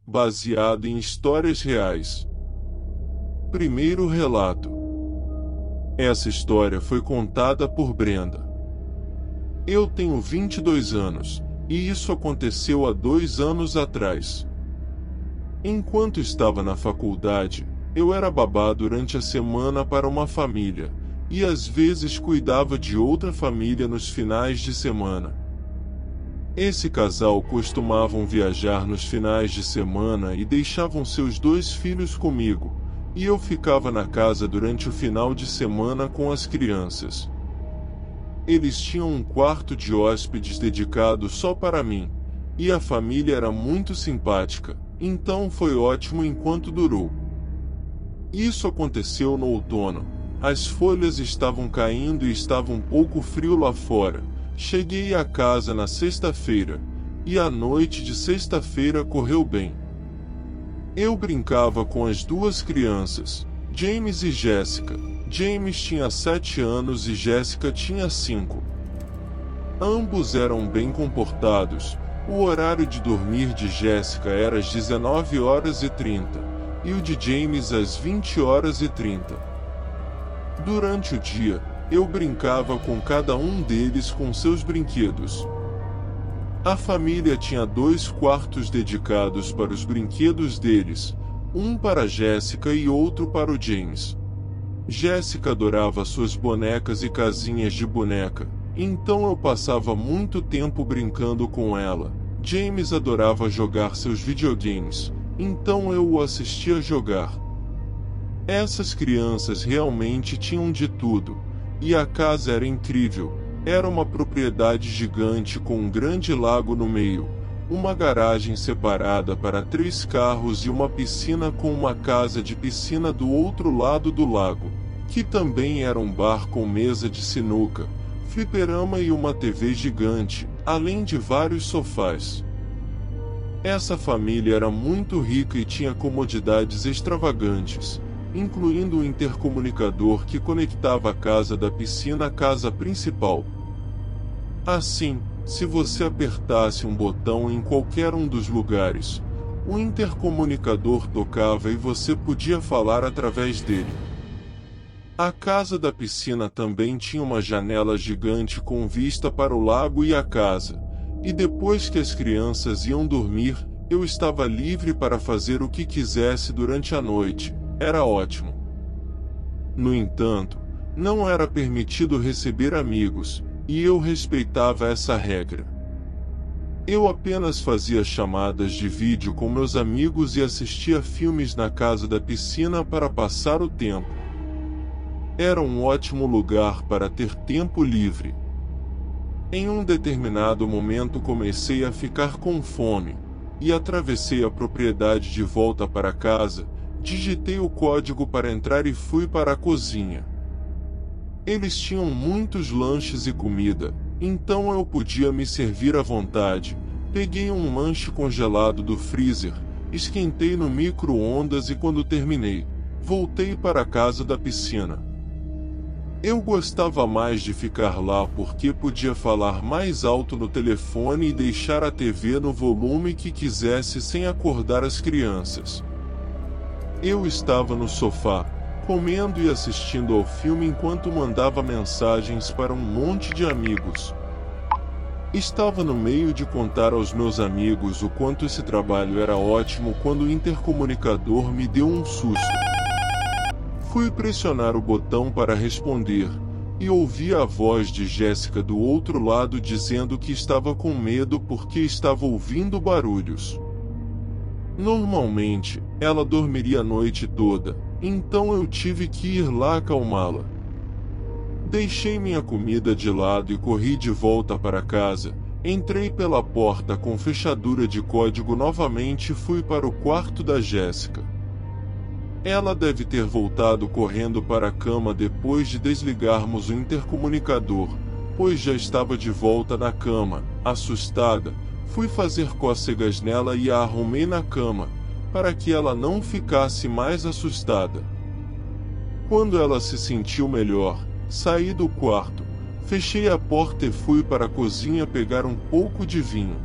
baseado em histórias reais. Primeiro relato. Essa história foi contada por Brenda. Eu tenho 22 anos, e isso aconteceu há 2 anos atrás. Enquanto estava na faculdade, eu era babá durante a semana para uma família, e às vezes cuidava de outra família nos finais de semana. Esse casal costumavam viajar nos finais de semana e deixavam seus 2 filhos comigo, e eu ficava na casa durante o final de semana com as crianças. Eles tinham um quarto de hóspedes dedicado só para mim, e a família era muito simpática, então foi ótimo enquanto durou. Isso aconteceu no outono. As folhas estavam caindo e estava um pouco frio lá fora. Cheguei a casa na sexta-feira, e a noite de sexta-feira correu bem. Eu brincava com as 2 crianças, James e Jessica. James tinha 7 anos e Jessica tinha 5. Ambos eram bem comportados. O horário de dormir de Jessica era às 19h30, e o de James às 20h30. Durante o dia, eu brincava com cada um deles com seus brinquedos. A família tinha 2 quartos dedicados para os brinquedos deles, um para Jessica e outro para o James. Jessica adorava suas bonecas e casinhas de boneca, então eu passava muito tempo brincando com ela. James adorava jogar seus videogames, então eu o assistia jogar. Essas crianças realmente tinham de tudo, e a casa era incrível. Era uma propriedade gigante com um grande lago no meio, uma garagem separada para 3 carros e uma piscina com uma casa de piscina do outro lado do lago, que também era um bar com mesa de sinuca, fliperama e uma TV gigante, além de vários sofás. Essa família era muito rica e tinha comodidades extravagantes, incluindo um intercomunicador que conectava a casa da piscina à casa principal. Assim, se você apertasse um botão em qualquer um dos lugares, o intercomunicador tocava e você podia falar através dele. A casa da piscina também tinha uma janela gigante com vista para o lago e a casa, e depois que as crianças iam dormir, eu estava livre para fazer o que quisesse durante a noite. Era ótimo. No entanto, não era permitido receber amigos, e eu respeitava essa regra. Eu apenas fazia chamadas de vídeo com meus amigos e assistia filmes na casa da piscina para passar o tempo. Era um ótimo lugar para ter tempo livre. Em um determinado momento comecei a ficar com fome, e atravessei a propriedade de volta para casa. Digitei o código para entrar e fui para a cozinha. Eles tinham muitos lanches e comida, então eu podia me servir à vontade. Peguei um lanche congelado do freezer, esquentei no micro-ondas e quando terminei, voltei para a casa da piscina. Eu gostava mais de ficar lá porque podia falar mais alto no telefone e deixar a TV no volume que quisesse sem acordar as crianças. Eu estava no sofá, comendo e assistindo ao filme enquanto mandava mensagens para um monte de amigos. Estava no meio de contar aos meus amigos o quanto esse trabalho era ótimo quando o intercomunicador me deu um susto. Fui pressionar o botão para responder, e ouvi a voz de Jessica do outro lado dizendo que estava com medo porque estava ouvindo barulhos. Normalmente, ela dormiria a noite toda, então eu tive que ir lá acalmá-la. Deixei minha comida de lado e corri de volta para casa. Entrei pela porta com fechadura de código novamente e fui para o quarto da Jessica. Ela deve ter voltado correndo para a cama depois de desligarmos o intercomunicador, pois já estava de volta na cama, assustada. Fui fazer cócegas nela e a arrumei na cama, para que ela não ficasse mais assustada. Quando ela se sentiu melhor, saí do quarto, fechei a porta e fui para a cozinha pegar um pouco de vinho.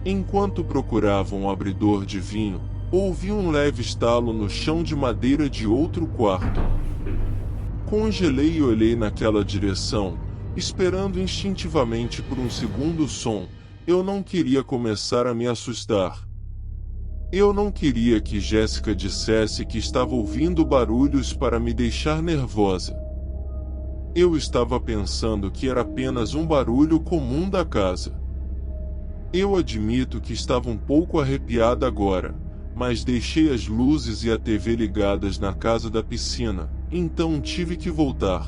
Enquanto procurava um abridor de vinho, ouvi um leve estalo no chão de madeira de outro quarto. Congelei e olhei naquela direção, esperando instintivamente por um segundo som. Eu não queria começar a me assustar. Eu não queria que Jéssica dissesse que estava ouvindo barulhos para me deixar nervosa. Eu estava pensando que era apenas um barulho comum da casa. Eu admito que estava um pouco arrepiada agora, mas deixei as luzes e a TV ligadas na casa da piscina, então tive que voltar.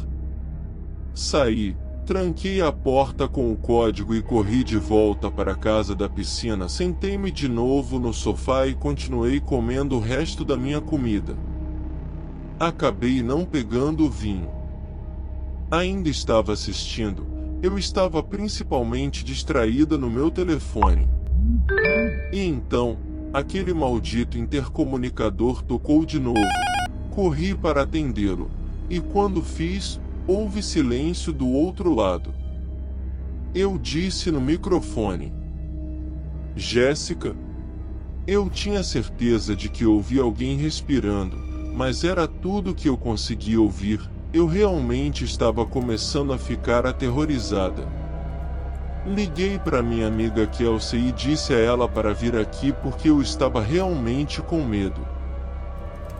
Saí, tranquei a porta com o código e corri de volta para a casa da piscina. Sentei-me de novo no sofá e continuei comendo o resto da minha comida. Acabei não pegando o vinho. Ainda estava assistindo, eu estava principalmente distraída no meu telefone. E então, aquele maldito intercomunicador tocou de novo. Corri para atendê-lo, e quando fiz, houve silêncio do outro lado. Eu disse no microfone: Jéssica? Eu tinha certeza de que ouvi alguém respirando, mas era tudo que eu conseguia ouvir. Eu realmente estava começando a ficar aterrorizada. Liguei para minha amiga Kelsey e disse a ela para vir aqui porque eu estava realmente com medo.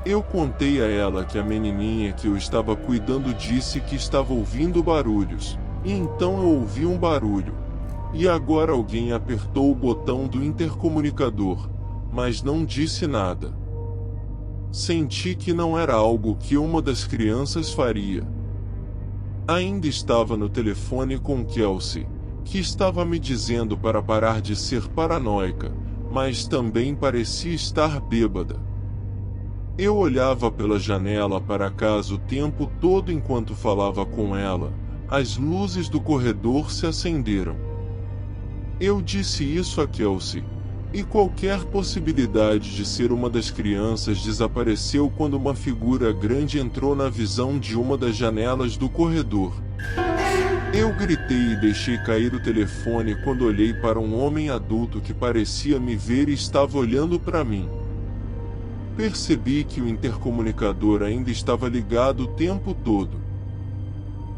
Eu contei a ela que a menininha que eu estava cuidando disse que estava ouvindo barulhos, e então eu ouvi um barulho. E agora alguém apertou o botão do intercomunicador, mas não disse nada. Senti que não era algo que uma das crianças faria. Ainda estava no telefone com Kelsey, que estava me dizendo para parar de ser paranoica, mas também parecia estar bêbada. Eu olhava pela janela para casa o tempo todo enquanto falava com ela. As luzes do corredor se acenderam. Eu disse isso a Kelsey, e qualquer possibilidade de ser uma das crianças desapareceu quando uma figura grande entrou na visão de uma das janelas do corredor. Eu gritei e deixei cair o telefone quando olhei para um homem adulto que parecia me ver e estava olhando para mim. Percebi que o intercomunicador ainda estava ligado o tempo todo.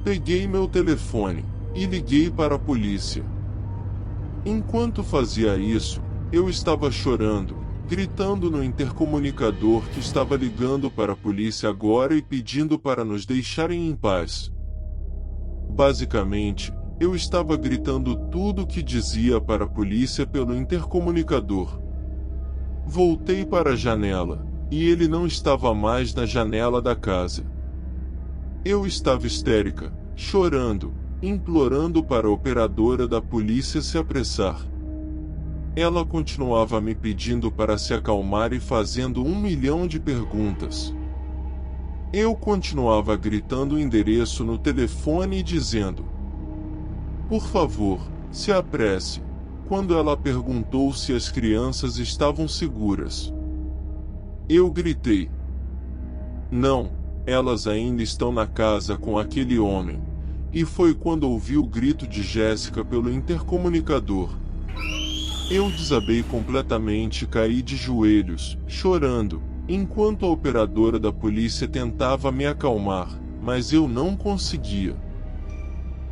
Peguei meu telefone e liguei para a polícia. Enquanto fazia isso, eu estava chorando, gritando no intercomunicador que estava ligando para a polícia agora e pedindo para nos deixarem em paz. Basicamente, eu estava gritando tudo o que dizia para a polícia pelo intercomunicador. Voltei para a janela, e ele não estava mais na janela da casa. Eu estava histérica, chorando, implorando para a operadora da polícia se apressar. Ela continuava me pedindo para se acalmar e fazendo 1 milhão de perguntas. Eu continuava gritando o endereço no telefone e dizendo: por favor, se apresse, quando ela perguntou se as crianças estavam seguras. Eu gritei: não, elas ainda estão na casa com aquele homem. E foi quando ouvi o grito de Jéssica pelo intercomunicador. Eu desabei completamente e caí de joelhos, chorando, enquanto a operadora da polícia tentava me acalmar, mas eu não conseguia.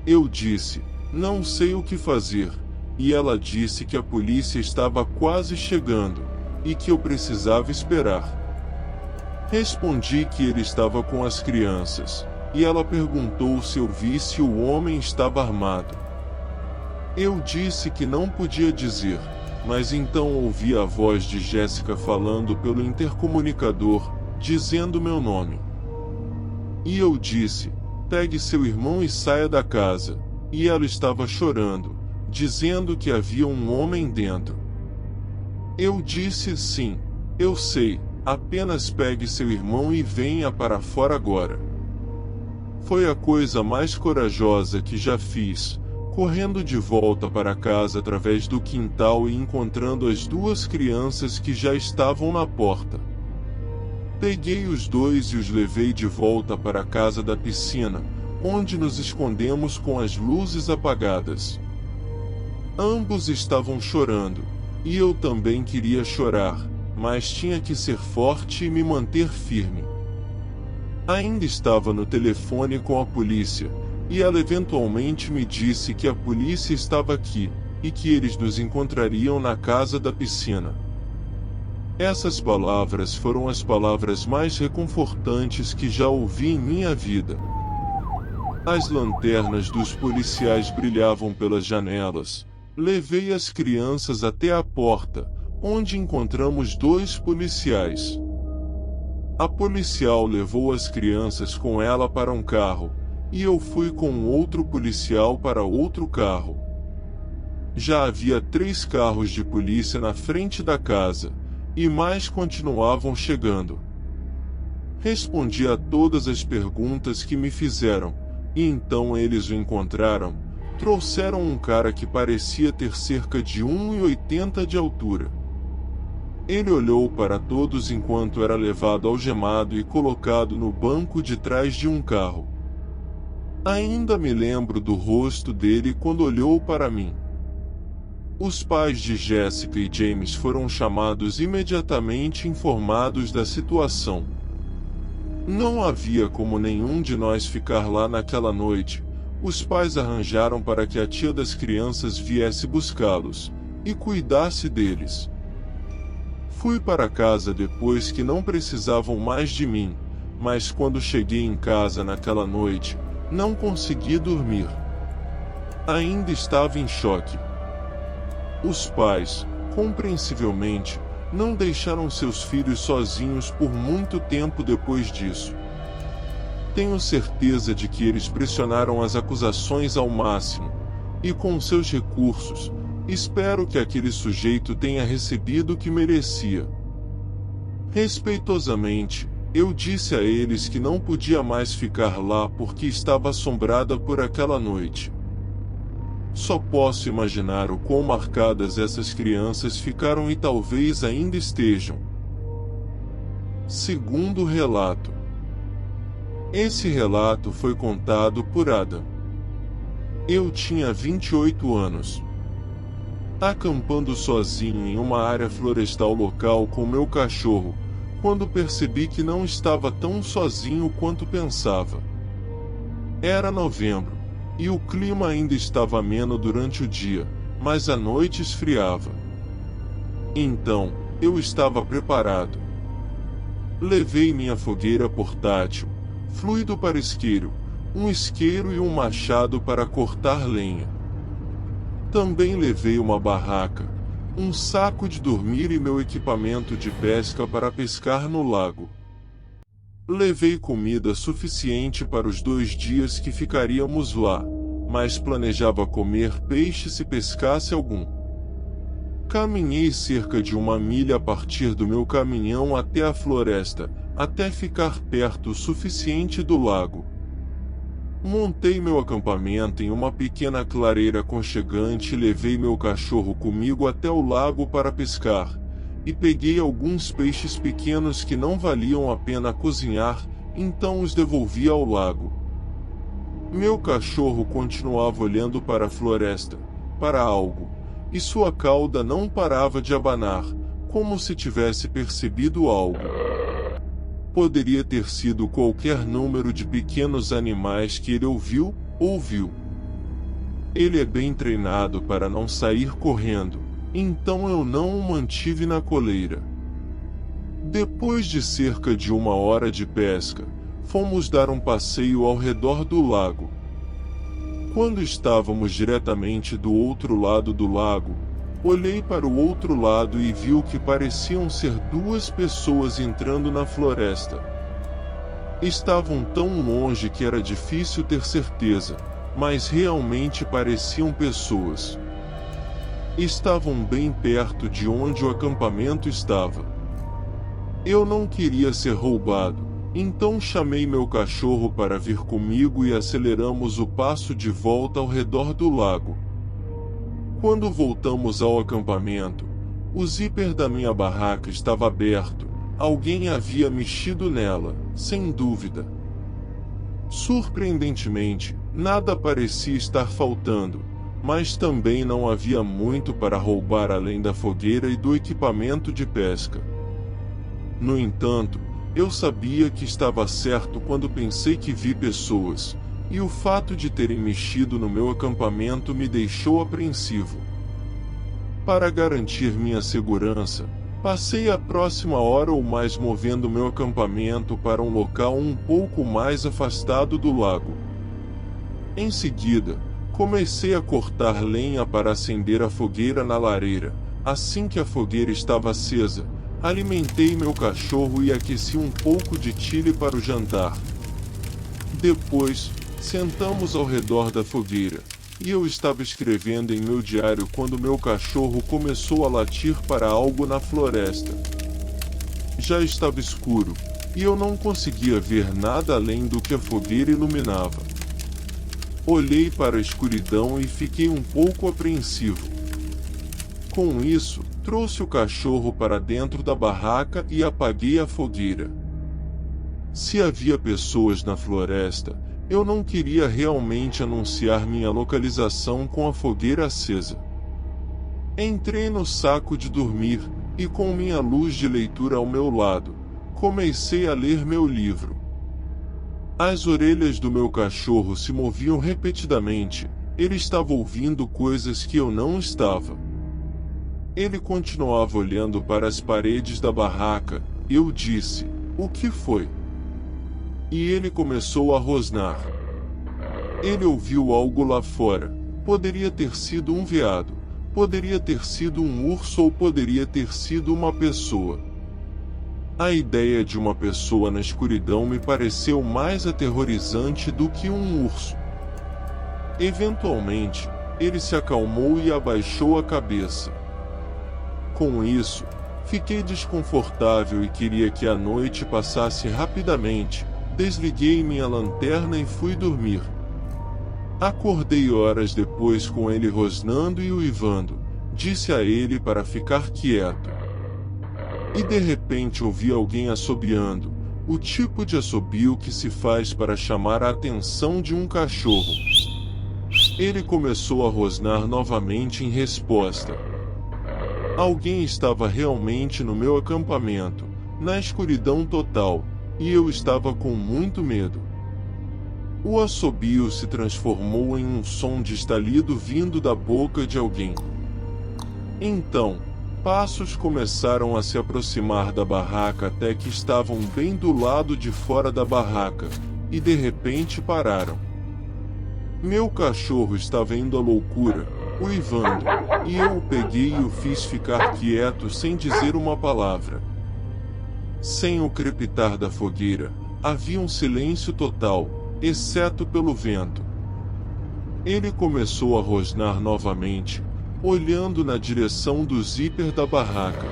Eu disse: não sei o que fazer, e ela disse que a polícia estava quase chegando, e que eu precisava esperar. Respondi que ele estava com as crianças, e ela perguntou se eu vi se o homem estava armado. Eu disse que não podia dizer, mas então ouvi a voz de Jéssica falando pelo intercomunicador, dizendo meu nome. E eu disse: pegue seu irmão e saia da casa, e ela estava chorando, dizendo que havia um homem dentro. Eu disse: sim, eu sei, apenas pegue seu irmão e venha para fora agora. Foi a coisa mais corajosa que já fiz, correndo de volta para casa através do quintal e encontrando as 2 crianças que já estavam na porta. Peguei os 2 e os levei de volta para a casa da piscina, onde nos escondemos com as luzes apagadas. Ambos estavam chorando, E eu também queria chorar, mas tinha que ser forte e me manter firme. Ainda estava no telefone com a polícia, e ela eventualmente me disse que a polícia estava aqui, e que eles nos encontrariam na casa da piscina. Essas palavras foram as palavras mais reconfortantes que já ouvi em minha vida. As lanternas dos policiais brilhavam pelas janelas. Levei as crianças até a porta, onde encontramos 2 policiais. A policial levou as crianças com ela para um carro, e eu fui com outro policial para outro carro. Já havia 3 carros de polícia na frente da casa, e mais continuavam chegando. Respondi a todas as perguntas que me fizeram, e então eles o encontraram. Trouxeram um cara que parecia ter cerca de 1,80 de altura. Ele olhou para todos enquanto era levado algemado e colocado no banco de trás de um carro. Ainda me lembro do rosto dele quando olhou para mim. Os pais de Jessica e James foram chamados imediatamente informados da situação. Não havia como nenhum de nós ficar lá naquela noite. Os pais arranjaram para que a tia das crianças viesse buscá-los e cuidasse deles. Fui para casa depois que não precisavam mais de mim, mas quando cheguei em casa naquela noite, não consegui dormir. Ainda estava em choque. Os pais, compreensivelmente, não deixaram seus filhos sozinhos por muito tempo depois disso. Tenho certeza de que eles pressionaram as acusações ao máximo, e com seus recursos, espero que aquele sujeito tenha recebido o que merecia. Respeitosamente, eu disse a eles que não podia mais ficar lá porque estava assombrada por aquela noite. Só posso imaginar o quão marcadas essas crianças ficaram e talvez ainda estejam. Segundo relato. Esse relato foi contado por Adam. Eu tinha 28 anos. Acampando sozinho em uma área florestal local com meu cachorro, quando percebi que não estava tão sozinho quanto pensava. Era novembro, e o clima ainda estava ameno durante o dia, mas à noite esfriava. Então, eu estava preparado. Levei minha fogueira portátil, fluido para isqueiro, um isqueiro e um machado para cortar lenha. Também levei uma barraca, um saco de dormir e meu equipamento de pesca para pescar no lago. Levei comida suficiente para os 2 dias que ficaríamos lá, mas planejava comer peixe se pescasse algum. Caminhei cerca de 1 milha a partir do meu caminhão até a floresta, até ficar perto o suficiente do lago. Montei meu acampamento em uma pequena clareira aconchegante e levei meu cachorro comigo até o lago para pescar, e peguei alguns peixes pequenos que não valiam a pena cozinhar, então os devolvi ao lago. Meu cachorro continuava olhando para a floresta, para algo, e sua cauda não parava de abanar, como se tivesse percebido algo. Poderia ter sido qualquer número de pequenos animais que ele ouviu. Ele é bem treinado para não sair correndo, então eu não o mantive na coleira. Depois de cerca de 1 hora de pesca, fomos dar um passeio ao redor do lago. Quando estávamos diretamente do outro lado do lago, olhei para o outro lado e vi o que pareciam ser 2 pessoas entrando na floresta. Estavam tão longe que era difícil ter certeza, mas realmente pareciam pessoas. Estavam bem perto de onde o acampamento estava. Eu não queria ser roubado, então chamei meu cachorro para vir comigo e aceleramos o passo de volta ao redor do lago. Quando voltamos ao acampamento, o zíper da minha barraca estava aberto. Alguém havia mexido nela, sem dúvida. Surpreendentemente, nada parecia estar faltando, mas também não havia muito para roubar além da fogueira e do equipamento de pesca. No entanto, eu sabia que estava certo quando pensei que vi pessoas, e o fato de terem mexido no meu acampamento me deixou apreensivo. Para garantir minha segurança, passei a próxima hora ou mais movendo meu acampamento para um local um pouco mais afastado do lago. Em seguida, comecei a cortar lenha para acender a fogueira na lareira. Assim que a fogueira estava acesa, alimentei meu cachorro e aqueci um pouco de chile para o jantar. Depois, sentamos ao redor da fogueira, e eu estava escrevendo em meu diário quando meu cachorro começou a latir para algo na floresta. Já estava escuro, e eu não conseguia ver nada além do que a fogueira iluminava. Olhei para a escuridão e fiquei um pouco apreensivo. Com isso, trouxe o cachorro para dentro da barraca e apaguei a fogueira. Se havia pessoas na floresta, eu não queria realmente anunciar minha localização com a fogueira acesa. Entrei no saco de dormir, e com minha luz de leitura ao meu lado, comecei a ler meu livro. As orelhas do meu cachorro se moviam repetidamente, ele estava ouvindo coisas que eu não estava. Ele continuava olhando para as paredes da barraca, eu disse, "O que foi?" E ele começou a rosnar. Ele ouviu algo lá fora. Poderia ter sido um veado, poderia ter sido um urso ou poderia ter sido uma pessoa. A ideia de uma pessoa na escuridão me pareceu mais aterrorizante do que um urso. Eventualmente, ele se acalmou e abaixou a cabeça. Com isso, fiquei desconfortável e queria que a noite passasse rapidamente. Desliguei minha lanterna e fui dormir. Acordei horas depois com ele rosnando e uivando. Disse a ele para ficar quieto. E de repente ouvi alguém assobiando, o tipo de assobio que se faz para chamar a atenção de um cachorro. Ele começou a rosnar novamente em resposta. Alguém estava realmente no meu acampamento, na escuridão total, e eu estava com muito medo. O assobio se transformou em um som de estalido vindo da boca de alguém. Então, passos começaram a se aproximar da barraca até que estavam bem do lado de fora da barraca, e de repente pararam. Meu cachorro estava indo à loucura, uivando, e eu o peguei e o fiz ficar quieto sem dizer uma palavra. Sem o crepitar da fogueira, havia um silêncio total, exceto pelo vento. Ele começou a rosnar novamente, olhando na direção do zíper da barraca.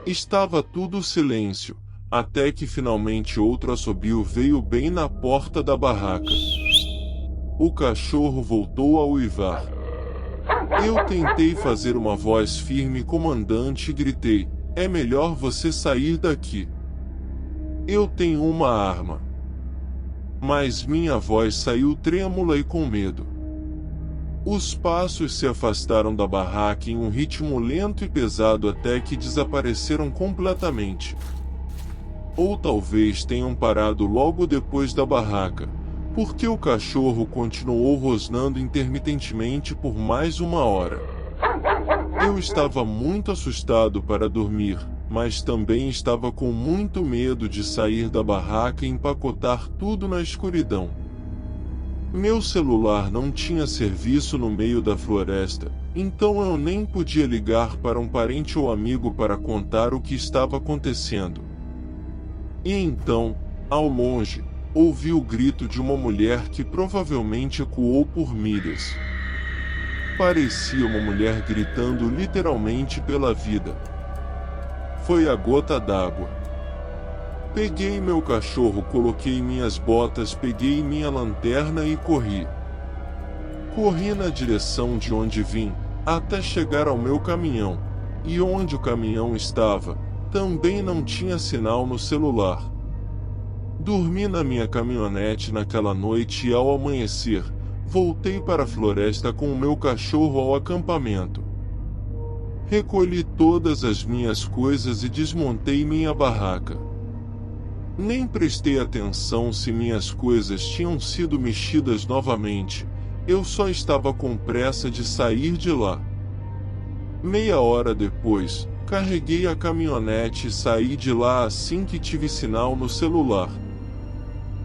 Estava tudo silêncio, até que finalmente outro assobio veio bem na porta da barraca. O cachorro voltou a uivar. Eu tentei fazer uma voz firme e comandante e gritei, "É melhor você sair daqui. Eu tenho uma arma." Mas minha voz saiu trêmula e com medo. Os passos se afastaram da barraca em um ritmo lento e pesado até que desapareceram completamente. Ou talvez tenham parado logo depois da barraca, porque o cachorro continuou rosnando intermitentemente por mais uma hora. Eu estava muito assustado para dormir, mas também estava com muito medo de sair da barraca e empacotar tudo na escuridão. Meu celular não tinha serviço no meio da floresta, então eu nem podia ligar para um parente ou amigo para contar o que estava acontecendo. E então, ao longe, ouvi o grito de uma mulher que provavelmente ecoou por milhas. Parecia uma mulher gritando literalmente pela vida. Foi a gota d'água. Peguei meu cachorro, coloquei minhas botas, peguei minha lanterna e corri. Corri na direção de onde vim, até chegar ao meu caminhão, e onde o caminhão estava, também não tinha sinal no celular. Dormi na minha caminhonete naquela noite e ao amanhecer, Voltei para a floresta com o meu cachorro ao acampamento. Recolhi todas as minhas coisas e desmontei minha barraca. Nem prestei atenção se minhas coisas tinham sido mexidas novamente, eu só estava com pressa de sair de lá. Meia hora depois, carreguei a caminhonete e saí de lá assim que tive sinal no celular.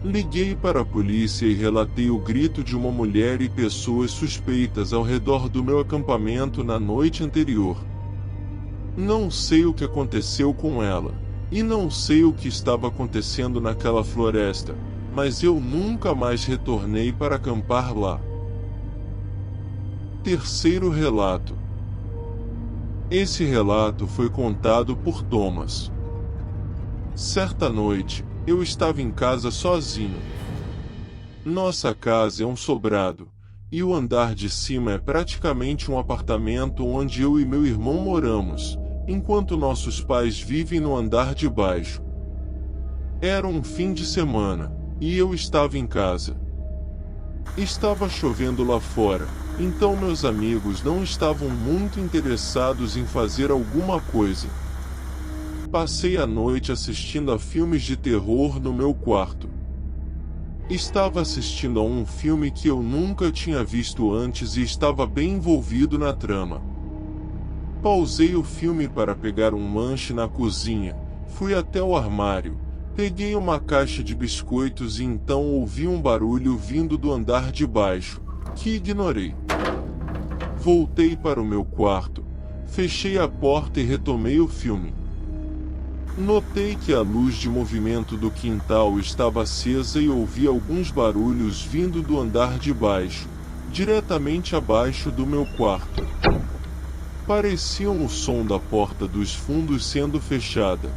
Liguei para a polícia e relatei o grito de uma mulher e pessoas suspeitas ao redor do meu acampamento na noite anterior. Não sei o que aconteceu com ela, e não sei o que estava acontecendo naquela floresta, mas eu nunca mais retornei para acampar lá. Terceiro relato. Esse relato foi contado por Thomas. Certa noite, eu estava em casa sozinho. Nossa casa é um sobrado, e o andar de cima é praticamente um apartamento onde eu e meu irmão moramos, enquanto nossos pais vivem no andar de baixo. Era um fim de semana, e eu estava em casa. Estava chovendo lá fora, então meus amigos não estavam muito interessados em fazer alguma coisa. Passei a noite assistindo a filmes de terror no meu quarto. Estava assistindo a um filme que eu nunca tinha visto antes e estava bem envolvido na trama. Pausei o filme para pegar um lanche na cozinha, fui até o armário, peguei uma caixa de biscoitos e então ouvi um barulho vindo do andar de baixo, que ignorei. Voltei para o meu quarto, fechei a porta e retomei o filme. Notei que a luz de movimento do quintal estava acesa e ouvi alguns barulhos vindo do andar de baixo, diretamente abaixo do meu quarto. Pareciam o som da porta dos fundos sendo fechada.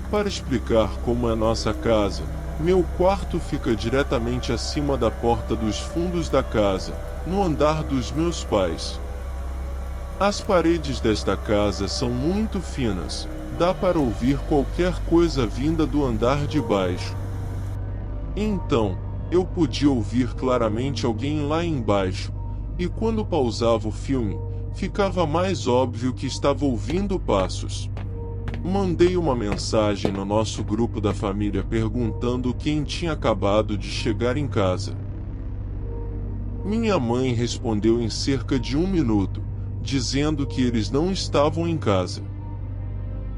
Para explicar como é nossa casa, meu quarto fica diretamente acima da porta dos fundos da casa, no andar dos meus pais. As paredes desta casa são muito finas, dá para ouvir qualquer coisa vinda do andar de baixo. Então, eu podia ouvir claramente alguém lá embaixo, e quando pausava o filme, ficava mais óbvio que estava ouvindo passos. Mandei uma mensagem no nosso grupo da família perguntando quem tinha acabado de chegar em casa. Minha mãe respondeu em cerca de 1 minuto, dizendo que eles não estavam em casa.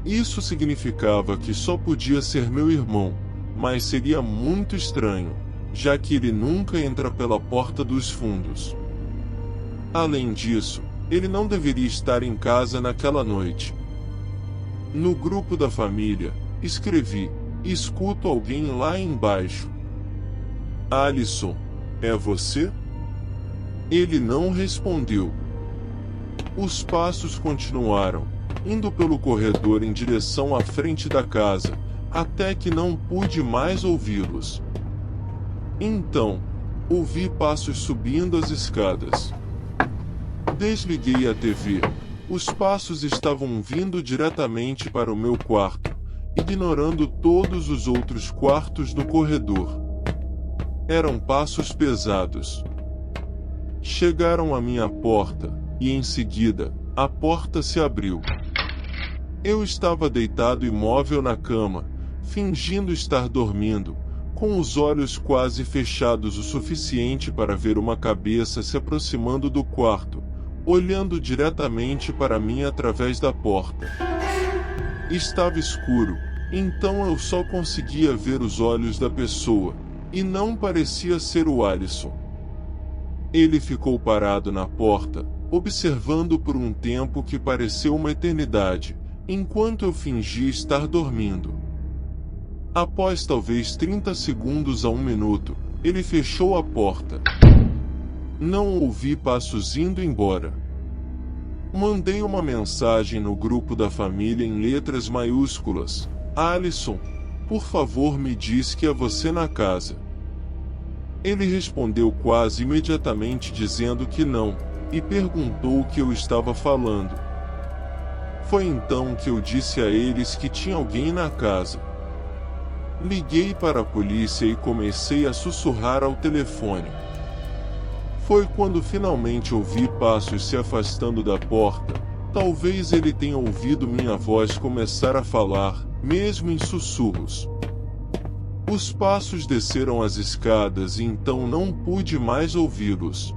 Isso significava que só podia ser meu irmão, mas seria muito estranho, já que ele nunca entra pela porta dos fundos. Além disso, ele não deveria estar em casa naquela noite. No grupo da família, escrevi: escuto alguém lá embaixo. Alisson, é você? Ele não respondeu. Os passos continuaram, indo pelo corredor em direção à frente da casa, até que não pude mais ouvi-los. Então, ouvi passos subindo as escadas. Desliguei a TV. Os passos estavam vindo diretamente para o meu quarto, ignorando todos os outros quartos do corredor. Eram passos pesados. Chegaram à minha porta, e em seguida, a porta se abriu. Eu estava deitado imóvel na cama, fingindo estar dormindo, com os olhos quase fechados o suficiente para ver uma cabeça se aproximando do quarto, olhando diretamente para mim através da porta. Estava escuro, então eu só conseguia ver os olhos da pessoa, e não parecia ser o Alisson. Ele ficou parado na porta, observando por um tempo que pareceu uma eternidade, enquanto eu fingia estar dormindo. Após talvez 30 segundos a 1 minuto, ele fechou a porta. Não ouvi passos indo embora. Mandei uma mensagem no grupo da família em letras maiúsculas: Alisson, por favor me diz que é você na casa. Ele respondeu quase imediatamente dizendo que não, e perguntou o que eu estava falando. Foi então que eu disse a eles que tinha alguém na casa. Liguei para a polícia e comecei a sussurrar ao telefone. Foi quando finalmente ouvi passos se afastando da porta. Talvez ele tenha ouvido minha voz começar a falar, mesmo em sussurros. Os passos desceram as escadas e então não pude mais ouvi-los.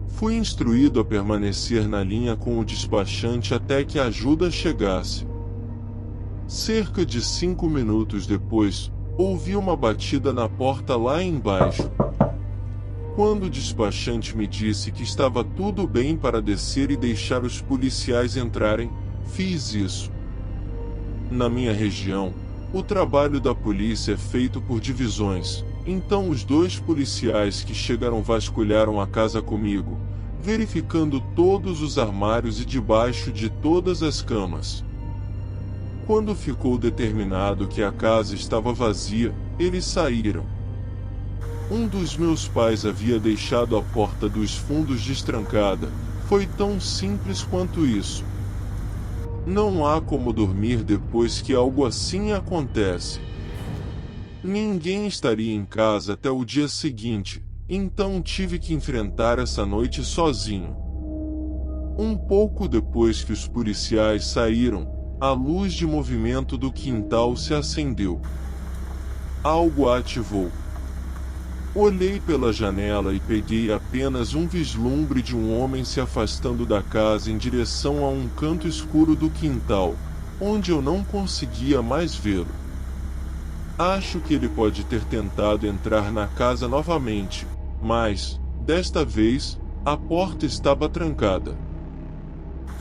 Fui instruído a permanecer na linha com o despachante até que a ajuda chegasse. Cerca de 5 minutos depois, ouvi uma batida na porta lá embaixo. Quando o despachante me disse que estava tudo bem para descer e deixar os policiais entrarem, fiz isso. Na minha região, o trabalho da polícia é feito por divisões, então os 2 policiais que chegaram vasculharam a casa comigo, verificando todos os armários e debaixo de todas as camas. Quando ficou determinado que a casa estava vazia, eles saíram. Um dos meus pais havia deixado a porta dos fundos destrancada. Foi tão simples quanto isso. Não há como dormir depois que algo assim acontece. Ninguém estaria em casa até o dia seguinte, então tive que enfrentar essa noite sozinho. Um pouco depois que os policiais saíram, a luz de movimento do quintal se acendeu. Algo a ativou. Olhei pela janela e peguei apenas um vislumbre de um homem se afastando da casa em direção a um canto escuro do quintal, onde eu não conseguia mais vê-lo. Acho que ele pode ter tentado entrar na casa novamente, mas, desta vez, a porta estava trancada.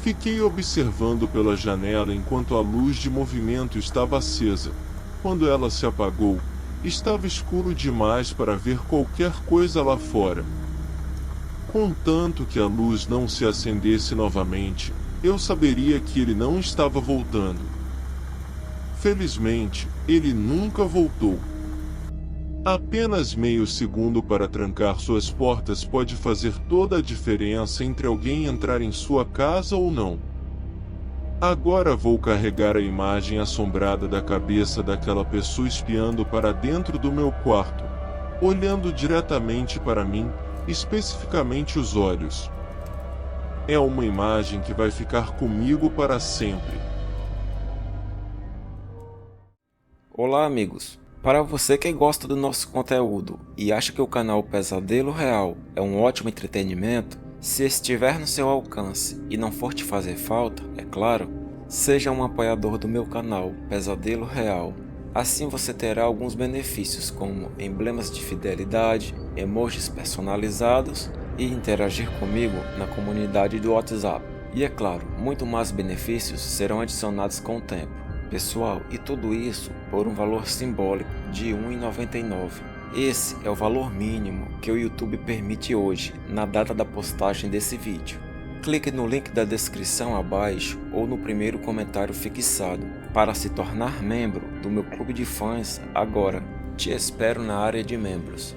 Fiquei observando pela janela enquanto a luz de movimento estava acesa. Quando ela se apagou, estava escuro demais para ver qualquer coisa lá fora. Contanto que a luz não se acendesse novamente, eu saberia que ele não estava voltando. Felizmente, ele nunca voltou. Apenas meio segundo para trancar suas portas pode fazer toda a diferença entre alguém entrar em sua casa ou não. Agora vou carregar a imagem assombrada da cabeça daquela pessoa espiando para dentro do meu quarto, olhando diretamente para mim, especificamente os olhos. É uma imagem que vai ficar comigo para sempre. Olá, amigos! Para você que gosta do nosso conteúdo e acha que o canal Pesadelo Real é um ótimo entretenimento, se estiver no seu alcance e não for te fazer falta, é claro, seja um apoiador do meu canal Pesadelo Real. Assim você terá alguns benefícios como emblemas de fidelidade, emojis personalizados e interagir comigo na comunidade do WhatsApp. E é claro, muito mais benefícios serão adicionados com o tempo. Pessoal, e tudo isso por um valor simbólico de R$ 1,99. Esse é o valor mínimo que o YouTube permite hoje, na data da postagem desse vídeo. Clique no link da descrição abaixo ou no primeiro comentário fixado para se tornar membro do meu clube de fãs agora. Te espero na área de membros.